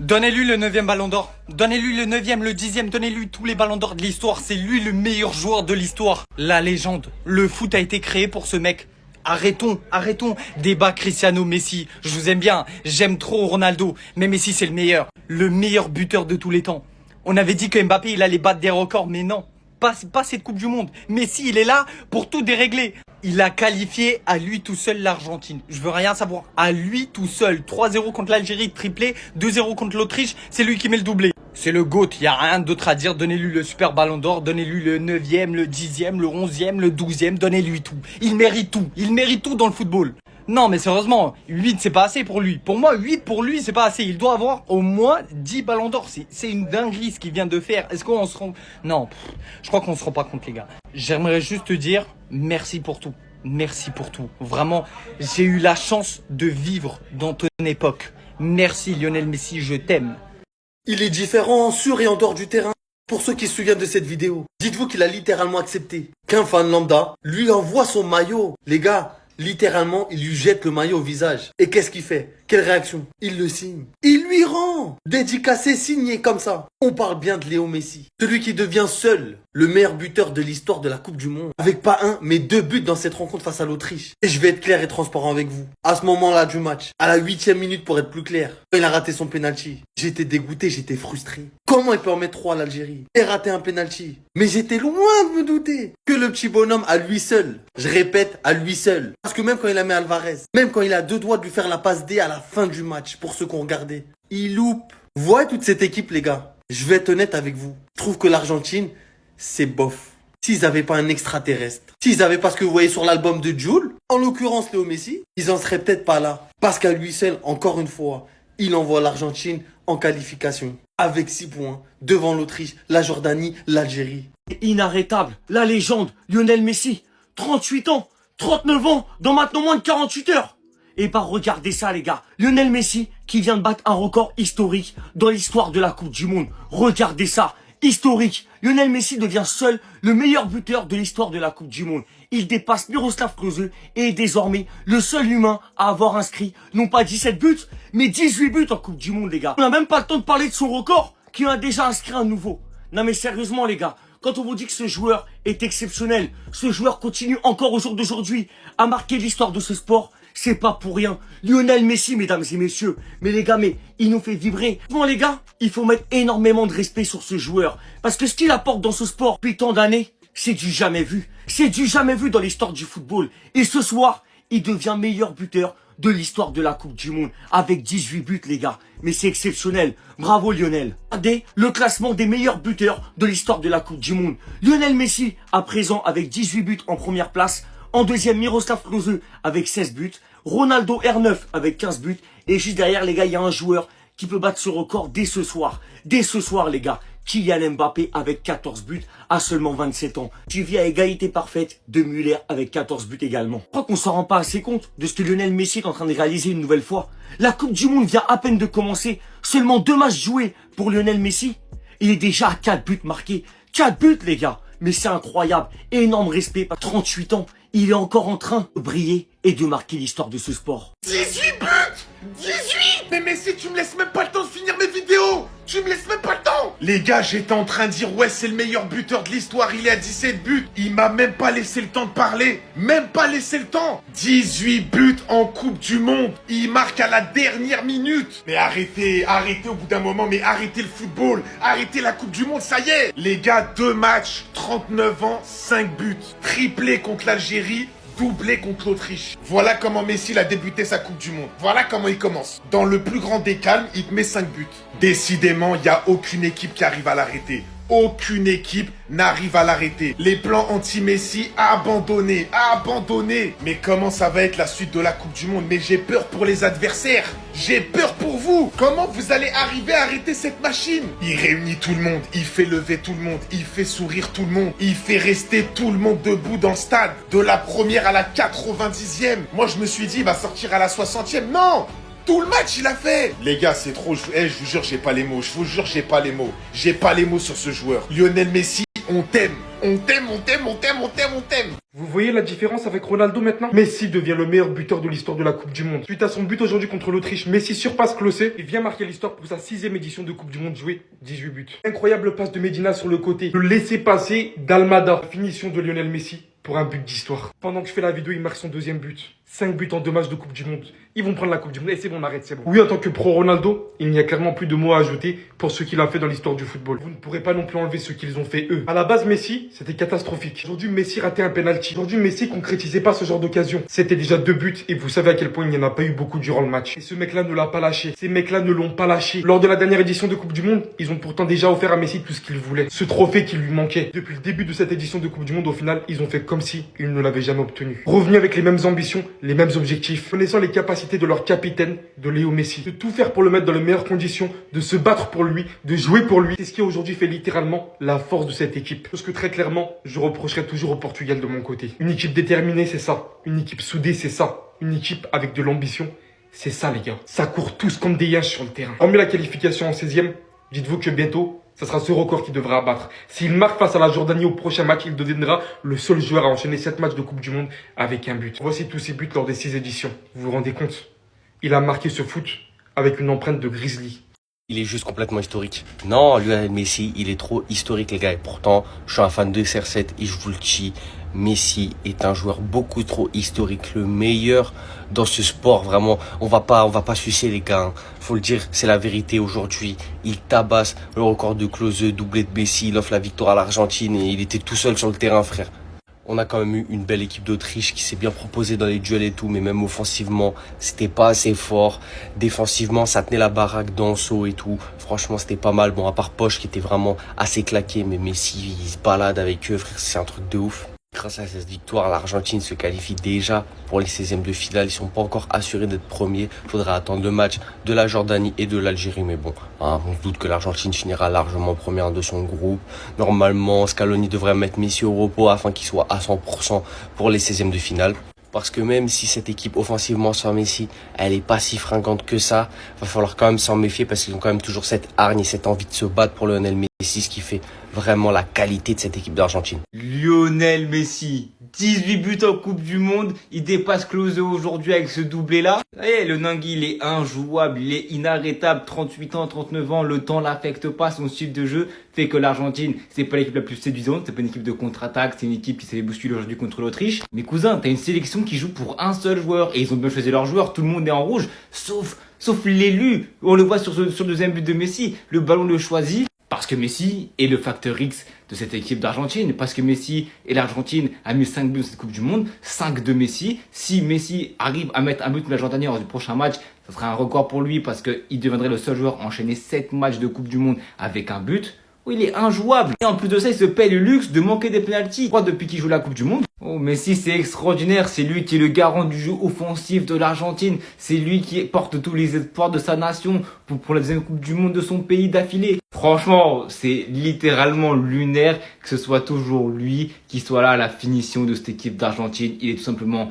Donnez-lui le 9e ballon d'or. Donnez-lui le 9e, le 10e, donnez-lui tous les ballons d'or de l'histoire. C'est lui le meilleur joueur de l'histoire. La légende. Le foot a été créé pour ce mec. Arrêtons. Débat Cristiano Messi. Je vous aime bien. J'aime trop Ronaldo. Mais Messi, c'est le meilleur. Le meilleur buteur de tous les temps. On avait dit que Mbappé, il allait battre des records, mais non. Pas cette Coupe du Monde. Messi, il est là pour tout dérégler. Il a qualifié à lui tout seul l'Argentine. Je veux rien savoir. À lui tout seul. 3-0 contre l'Algérie, triplé. 2-0 contre l'Autriche. C'est lui qui met le doublé. C'est le GOAT. Il n'y a rien d'autre à dire. Donnez-lui le super ballon d'or. Donnez-lui le 9e, le 10e, le 11e, le 12e. Donnez-lui tout. Il mérite tout. Il mérite tout dans le football. Non, mais sérieusement, 8 c'est pas assez pour lui. Pour moi, 8 pour lui, c'est pas assez. Il doit avoir au moins 10 ballons d'or. C'est une dinguerie ce qu'il vient de faire. Est-ce qu'on se rend... Non, je crois qu'on se rend pas compte, les gars. J'aimerais juste te dire merci pour tout. Merci pour tout. Vraiment, j'ai eu la chance de vivre dans ton époque. Merci Lionel Messi, je t'aime. Il est différent sur et en dehors du terrain. Pour ceux qui se souviennent de cette vidéo, dites-vous qu'il a littéralement accepté qu'un fan lambda lui envoie son maillot. Les gars, littéralement, il lui jette le maillot au visage. Et qu'est-ce qu'il fait? Quelle réaction? Il le signe. Il lui rend. Dédicacé, signé comme ça. On parle bien de Léo Messi. Celui qui devient seul le meilleur buteur de l'histoire de la Coupe du Monde. Avec pas un, mais 2 buts dans cette rencontre face à l'Autriche. Et je vais être clair et transparent avec vous. À ce moment-là du match, à la 8e minute pour être plus clair, quand il a raté son penalty, j'étais dégoûté, j'étais frustré. Comment il peut en mettre 3 à l'Algérie et rater un penalty? Mais j'étais loin de me douter que le petit bonhomme à lui seul, je répète, à lui seul. Parce que même quand il a mis Alvarez, même quand il a 2 doigts de lui faire la passe D à la fin du match, pour ceux qui ont regardé, il loupe. Vous voyez toute cette équipe, les gars, je vais être honnête avec vous. Je trouve que l'Argentine, c'est bof. S'ils n'avaient pas un extraterrestre, s'ils n'avaient pas ce que vous voyez sur l'album de Jul, en l'occurrence Léo Messi, ils en seraient peut-être pas là. Parce qu'à lui seul, encore une fois, il envoie l'Argentine en qualification. Avec 6 points, devant l'Autriche, la Jordanie, l'Algérie. Inarrêtable, la légende, Lionel Messi, 38 ans, 39 ans, dans maintenant moins de 48 heures. Et bah regardez ça les gars, Lionel Messi qui vient de battre un record historique dans l'histoire de la Coupe du Monde. Regardez ça, historique. Lionel Messi devient seul le meilleur buteur de l'histoire de la Coupe du Monde. Il dépasse Miroslav Klose et est désormais le seul humain à avoir inscrit non pas 17 buts, mais 18 buts en Coupe du Monde les gars. On n'a même pas le temps de parler de son record qui en a déjà inscrit un nouveau. Non mais sérieusement les gars, quand on vous dit que ce joueur est exceptionnel, ce joueur continue encore au jour d'aujourd'hui à marquer l'histoire de ce sport, c'est pas pour rien. Lionel Messi, mesdames et messieurs. Mais les gars, mais il nous fait vibrer. Bon les gars, il faut mettre énormément de respect sur ce joueur. Parce que ce qu'il apporte dans ce sport depuis tant d'années, c'est du jamais vu. C'est du jamais vu dans l'histoire du football. Et ce soir, il devient meilleur buteur de l'histoire de la Coupe du Monde. Avec 18 buts les gars. Mais c'est exceptionnel. Bravo Lionel. Regardez le classement des meilleurs buteurs de l'histoire de la Coupe du Monde. Lionel Messi, à présent, avec 18 buts en première place. En deuxième, Miroslav Klose avec 16 buts. Ronaldo R9 avec 15 buts. Et juste derrière, les gars, il y a un joueur qui peut battre ce record dès ce soir. Dès ce soir, les gars. Kylian Mbappé avec 14 buts à seulement 27 ans. Suivi à égalité parfaite de Müller avec 14 buts également. Je crois qu'on s'en rend pas assez compte de ce que Lionel Messi est en train de réaliser une nouvelle fois. La Coupe du Monde vient à peine de commencer. Seulement 2 matchs joués pour Lionel Messi. Il est déjà à 4 buts marqués. 4 buts, les gars. Mais c'est incroyable. Énorme respect. 38 ans. Il est encore en train de briller et de marquer l'histoire de ce sport. 18 buts 18. Mais Messi, tu me laisses même pas le temps de finir mes vidéos. Tu me laisses même pas le temps. Les gars, j'étais en train de dire ouais, c'est le meilleur buteur de l'histoire, il est à 17 buts. Il m'a même pas laissé le temps de parler. Même pas laissé le temps. 18 buts en Coupe du Monde. Il marque à la dernière minute. Mais arrêtez au bout d'un moment, mais arrêtez le football. Arrêtez la Coupe du Monde, ça y est. Les gars, 2 matchs, 39 ans, 5 buts. Triplé contre l'Algérie. Doublé contre l'Autriche. Voilà comment Messi a débuté sa Coupe du Monde. Voilà comment il commence. Dans le plus grand des calmes, il te met 5 buts. Décidément, il n'y a aucune équipe qui arrive à l'arrêter. Aucune équipe n'arrive à l'arrêter. Les plans anti-Messi abandonnés. Mais comment ça va être la suite de la Coupe du Monde? Mais j'ai peur pour les adversaires. J'ai peur pour vous. Comment vous allez arriver à arrêter cette machine? Il réunit tout le monde. Il fait lever tout le monde. Il fait sourire tout le monde. Il fait rester tout le monde debout dans le stade. De la première à la 90e. Moi, je me suis dit, il va sortir à la 60e. Non! Tout le match, il a fait. Les gars, c'est trop. Je vous jure, j'ai pas les mots. Je vous jure, j'ai pas les mots. J'ai pas les mots sur ce joueur. Lionel Messi, on t'aime. On t'aime, on t'aime, on t'aime, on t'aime, on t'aime. Vous voyez la différence avec Ronaldo maintenant? Messi devient le meilleur buteur de l'histoire de la Coupe du Monde. Suite à son but aujourd'hui contre l'Autriche, Messi surpasse Klose et vient marquer l'histoire pour sa 6e édition de Coupe du Monde jouée, 18 buts. Incroyable passe de Medina sur le côté. Le laisser-passer d'Almada. Finition de Lionel Messi pour un but d'histoire. Pendant que je fais la vidéo, il marque son 2e but. 5 buts en 2 matchs de Coupe du Monde. Ils vont prendre la Coupe du Monde. Et c'est bon, on arrête, c'est bon. Oui, en tant que pro Ronaldo, il n'y a clairement plus de mots à ajouter pour ce qu'il a fait dans l'histoire du football. Vous ne pourrez pas non plus enlever ce qu'ils ont fait eux. À la base, Messi, c'était catastrophique. Aujourd'hui, Messi ratait un penalty. Aujourd'hui, Messi concrétisait pas ce genre d'occasion. C'était déjà 2 buts et vous savez à quel point il n'y en a pas eu beaucoup durant le match. Et ce mec-là ne l'a pas lâché. Ces mecs-là ne l'ont pas lâché. Lors de la dernière édition de Coupe du Monde, ils ont pourtant déjà offert à Messi tout ce qu'il voulait. Ce trophée qui lui manquait. Depuis le début de cette édition de Coupe du Monde, au final, ils ont fait comme si ils ne l'avaient jamais obtenu. Revenu avec les mêmes ambitions, les mêmes objectifs, connaissant les capacités de leur capitaine, de Léo Messi, de tout faire pour le mettre dans les meilleures conditions, de se battre pour lui, de jouer pour lui. C'est ce qui aujourd'hui fait littéralement la force de cette équipe. Parce que très clairement, je reprocherai toujours au Portugal de mon côté. Une équipe déterminée, c'est ça. Une équipe soudée, c'est ça. Une équipe avec de l'ambition, c'est ça les gars. Ça court tous comme des yens sur le terrain. Hormis la qualification en 16e, dites-vous que bientôt, ça sera ce record qu'il devra abattre. S'il marque face à la Jordanie au prochain match, il deviendra le seul joueur à enchaîner 7 matchs de Coupe du Monde avec un but. Voici tous ses buts lors des 6 éditions. Vous vous rendez compte? Il a marqué ce foot avec une empreinte de Grizzly. Il est juste complètement historique. Non, Lionel Messi, il est trop historique, les gars. Et pourtant, je suis un fan de CR7 et je vous le dis, Messi est un joueur beaucoup trop historique, le meilleur dans ce sport. Vraiment, on va pas sucer, les gars. Hein. Faut le dire, c'est la vérité aujourd'hui. Il tabasse le record de Klose, doublé de Messi. Il offre la victoire à l'Argentine et il était tout seul sur le terrain, frère. On a quand même eu une belle équipe d'Autriche qui s'est bien proposée dans les duels et tout, mais même offensivement, c'était pas assez fort. Défensivement, ça tenait la baraque d'Anso et tout. Franchement, c'était pas mal. Bon, à part Poche qui était vraiment assez claqué, mais Messi, il se balade avec eux, frère, c'est un truc de ouf. Grâce à cette victoire, l'Argentine se qualifie déjà pour les 16e de finale. Ils sont pas encore assurés d'être premiers. Faudra attendre le match de la Jordanie et de l'Algérie. Mais bon, hein, on se doute que l'Argentine finira largement première de son groupe. Normalement, Scaloni devrait mettre Messi au repos afin qu'il soit à 100% pour les 16e de finale. Parce que même si cette équipe offensivement sans Messi, elle est pas si fringante que ça, va falloir quand même s'en méfier parce qu'ils ont quand même toujours cette hargne et cette envie de se battre pour Lionel Messi, ce qui fait vraiment la qualité de cette équipe d'Argentine. Lionel Messi, 18 buts en Coupe du Monde, il dépasse Klose aujourd'hui avec ce doublé-là. Le Nangui, il est injouable, il est inarrêtable, 38 ans, 39 ans, le temps l'affecte pas, son style de jeu fait que l'Argentine, c'est pas l'équipe la plus séduisante, c'est pas une équipe de contre-attaque, c'est une équipe qui s'est bousculée aujourd'hui contre l'Autriche. Mais cousin, t'as une sélection qui joue pour un seul joueur et ils ont bien choisi leur joueur, tout le monde est en rouge, sauf l'élu. On le voit sur le 2e but de Messi, le ballon le choisit. Parce que Messi est le facteur X de cette équipe d'Argentine. Parce que Messi et l'Argentine a mis 5 buts dans cette Coupe du Monde. 5 de Messi. Si Messi arrive à mettre un but de la Jordanie lors du prochain match, ça sera un record pour lui parce qu'il deviendrait le seul joueur à enchaîner 7 matchs de Coupe du Monde avec un but. Oh, il est injouable. Et en plus de ça, il se paye le luxe de manquer des pénaltys. Je crois depuis qu'il joue la Coupe du Monde. Oh, Messi, c'est extraordinaire. C'est lui qui est le garant du jeu offensif de l'Argentine. C'est lui qui porte tous les espoirs de sa nation pour la 2e Coupe du Monde de son pays d'affilée. Franchement, c'est littéralement lunaire que ce soit toujours lui qui soit là à la finition de cette équipe d'Argentine. Il est tout simplement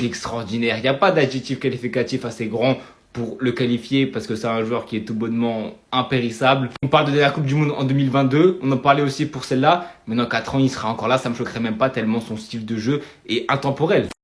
extraordinaire. Il n'y a pas d'adjectif qualificatif assez grand pour le qualifier parce que c'est un joueur qui est tout bonnement impérissable. On parle de la Coupe du Monde en 2022, on en parlait aussi pour celle-là, mais dans 4 ans il sera encore là, ça me choquerait même pas tellement son style de jeu est intemporel.